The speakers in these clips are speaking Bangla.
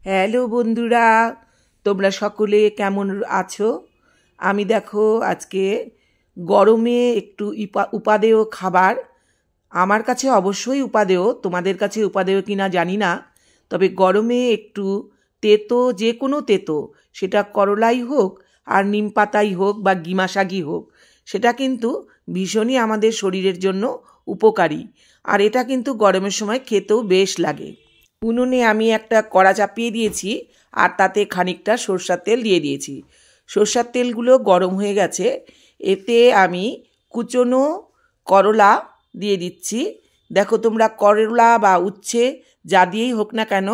হ্যালো বন্ধুরা, তোমরা সকলে কেমন আছো? আমি দেখো আজকে গরমে একটু উপাদেয় খাবার, আমার কাছে অবশ্যই উপাদেয়, তোমাদের কাছে উপাদেয় কিনা জানি না, তবে গরমে একটু তেতো, যে কোনো তেতো, সেটা করলাই হোক আর নিম পাতাই হোক বা গিমা শাকই হোক, সেটা কিন্তু ভীষণই আমাদের শরীরের জন্য উপকারী। আর এটা কিন্তু গরমের সময় খেতেও বেশ লাগে। উনুনে আমি একটা কড়া চাপিয়ে দিয়েছি আর তাতে খানিকটা সরষার তেল দিয়ে দিয়েছি। সরষার তেলগুলো গরম হয়ে গেছে, এতে আমি কুচনো করলা দিয়ে দিচ্ছি। দেখো, তোমরা করলা বা উচ্ছে যা দিয়েই হোক না কেন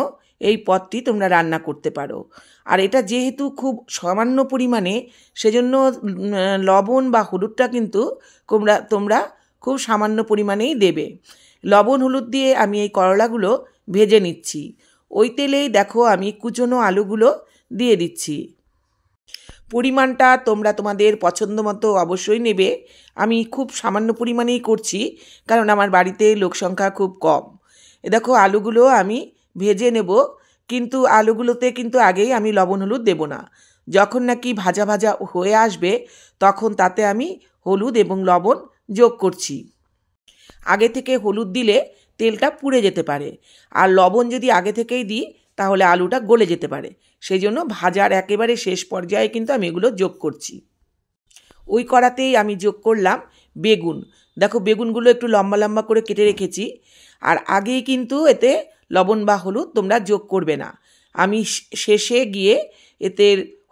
এই পদটি তোমরা রান্না করতে পারো। আর এটা যেহেতু খুব সামান্য পরিমাণে, সেজন্য লবণ বা হলুদটা কিন্তু তোমরা খুব সামান্য পরিমাণেই দেবে। লবণ হলুদ দিয়ে আমি এই করলাগুলো ভেজে নিচ্ছি। ওই তেলেই দেখো আমি কুচনো আলুগুলো দিয়ে দিচ্ছি। পরিমাণটা তোমরা তোমাদের পছন্দ মতো অবশ্যই নেবে। আমি খুব সামান্য পরিমাণেই করছি, কারণ আমার বাড়িতে লোক সংখ্যা খুব কম। দেখো আলুগুলো আমি ভেজে নেব, কিন্তু আলুগুলোতে কিন্তু আগেই আমি লবণ হলুদ দেব না। যখন নাকি ভাজা ভাজা হয়ে আসবে তখন তাতে আমি হলুদ এবং লবণ যোগ করছি। আগে থেকে হলুদ দিলে তেলটা পুড়ে যেতে পারে, আর লবণ যদি আগে থেকেই দিই তাহলে আলুটা গলে যেতে পারে। সেই জন্য ভাজার একেবারে শেষ পর্যায়ে কিন্তু আমি এগুলো যোগ করছি। ওই কড়াতেই আমি যোগ করলাম বেগুন। দেখো, বেগুনগুলো একটু লম্বা লম্বা করে কেটে রেখেছি। আর আগেই কিন্তু এতে লবণ বা হলুদ তোমরা যোগ করবে না। আমি শেষে গিয়ে এতে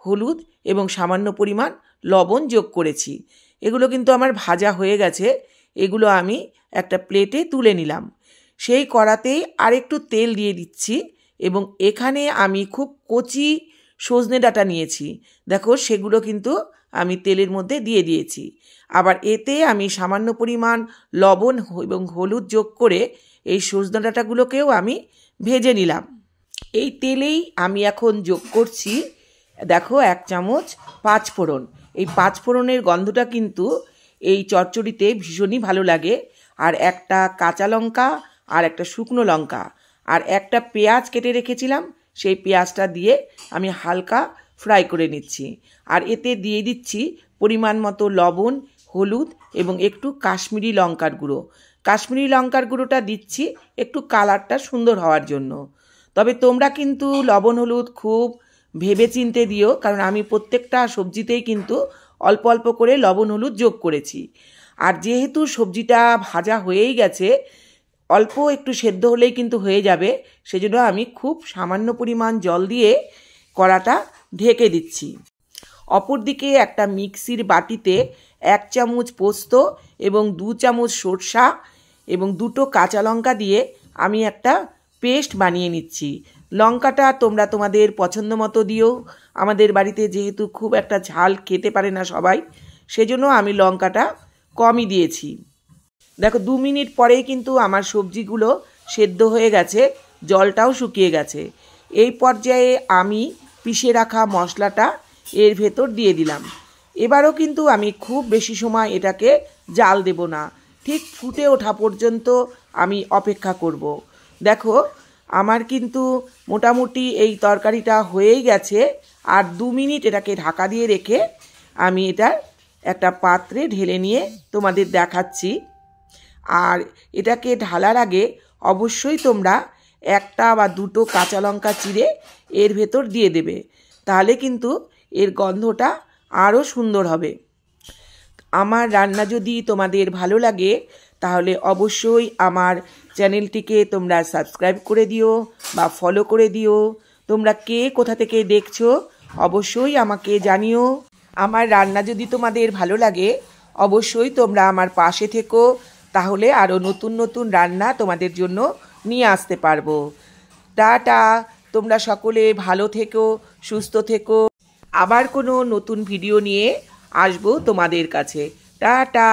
হলুদ এবং সামান্য পরিমাণ লবণ যোগ করেছি। এগুলো কিন্তু আমার ভাজা হয়ে গেছে। এগুলো আমি একটা প্লেটে তুলে নিলাম। সেই কড়াতেই আরেকটু তেল দিয়ে দিচ্ছি এবং এখানে আমি খুব কচি সজনে ডাঁটা নিয়েছি। দেখো, সেগুলো কিন্তু আমি তেলের মধ্যে দিয়ে দিয়েছি। আবার এতে আমি সামান্য পরিমাণ লবণ এবং হলুদ যোগ করে এই সজনে ডাঁটাগুলোকেও আমি ভেজে নিলাম। এই তেলেই আমি এখন যোগ করছি, দেখো, 1 চামচ পাঁচফোড়ন। এই পাঁচফোড়নের গন্ধটা কিন্তু এই চচ্চড়িতে ভীষণই ভালো লাগে। আর একটা কাঁচা লঙ্কা আর একটা শুকনো লঙ্কা আর একটা পেঁয়াজ কেটে রেখেছিলাম, সেই পেঁয়াজটা দিয়ে আমি হালকা ফ্রাই করে নিচ্ছি। আর এতে দিয়ে দিচ্ছি পরিমাণ মতো লবণ, হলুদ এবং একটু কাশ্মীরি লঙ্কার গুঁড়ো। কাশ্মীরি লঙ্কার গুঁড়োটা দিচ্ছি একটু কালারটা সুন্দর হওয়ার জন্য। তবে তোমরা কিন্তু লবণ হলুদ খুব ভেবে চিন্তে দিও, কারণ আমি প্রত্যেকটা সবজিতেই কিন্তু অল্প অল্প করে লবণ হলুদ যোগ করেছি। আর যেহেতু সবজিটা ভাজা হয়েই গেছে, অল্প একটু সেদ্ধ হলেই কিন্তু হয়ে যাবে, সেজন্য আমি খুব সামান্য পরিমাণ জল দিয়ে কড়াটা ঢেকে দিচ্ছি। অপরদিকে একটা মিক্সির বাটিতে 1 চামচ পোস্ত এবং 2 চামচ সরষা এবং 2টো কাঁচা লঙ্কা দিয়ে আমি একটা পেস্ট বানিয়ে নিচ্ছি। লঙ্কাটা তোমরা তোমাদের পছন্দ মতো দিও। আমাদের বাড়িতে যেহেতু খুব একটা ঝাল খেতে পারে না সবাই, সেজন্য আমি লঙ্কাটা কমই দিয়েছি। দেখো, 2 মিনিট পরেই কিন্তু আমার সবজিগুলো সেদ্ধ হয়ে গেছে, জলটাও শুকিয়ে গেছে। এই পর্যায়ে আমি পিষে রাখা মশলাটা এর ভেতর দিয়ে দিলাম। এবারও কিন্তু আমি খুব বেশি সময় এটাকে জাল দেব না, ঠিক ফুটে ওঠা পর্যন্ত আমি অপেক্ষা করব। দেখো, আমার কিন্তু মোটামুটি এই তরকারিটা হয়েই গেছে। আর 2 মিনিট এটাকে ঢাকা দিয়ে রেখে আমি এটা একটা পাত্রে ঢেলে নিয়ে তোমাদের দেখাচ্ছি। আর এটাকে ঢালার আগে অবশ্যই তোমরা 1টা বা 2টো কাঁচা লঙ্কা চিড়ে এর ভেতর দিয়ে দেবে, তাহলে কিন্তু এর গন্ধটা আরও সুন্দর হবে। আমার রান্না যদি তোমাদের ভালো লাগে তাহলে অবশ্যই আমার চ্যানেলটিকে তোমরা সাবস্ক্রাইব করে দিও বা ফলো করে দিও। তোমরা কে কোথা থেকে দেখছো অবশ্যই আমাকে জানিও। আমার রান্না যদি তোমাদের ভালো লাগে অবশ্যই তোমরা আমার পাশে থেকো, তাহলে আরও নতুন নতুন রান্না তোমাদের জন্য নিয়ে আসতে পারবো। টাটা, তোমরা সকলে ভালো থেকো, সুস্থ থেকো। আবার কোনো নতুন ভিডিও নিয়ে আসবো তোমাদের কাছে। টাটা।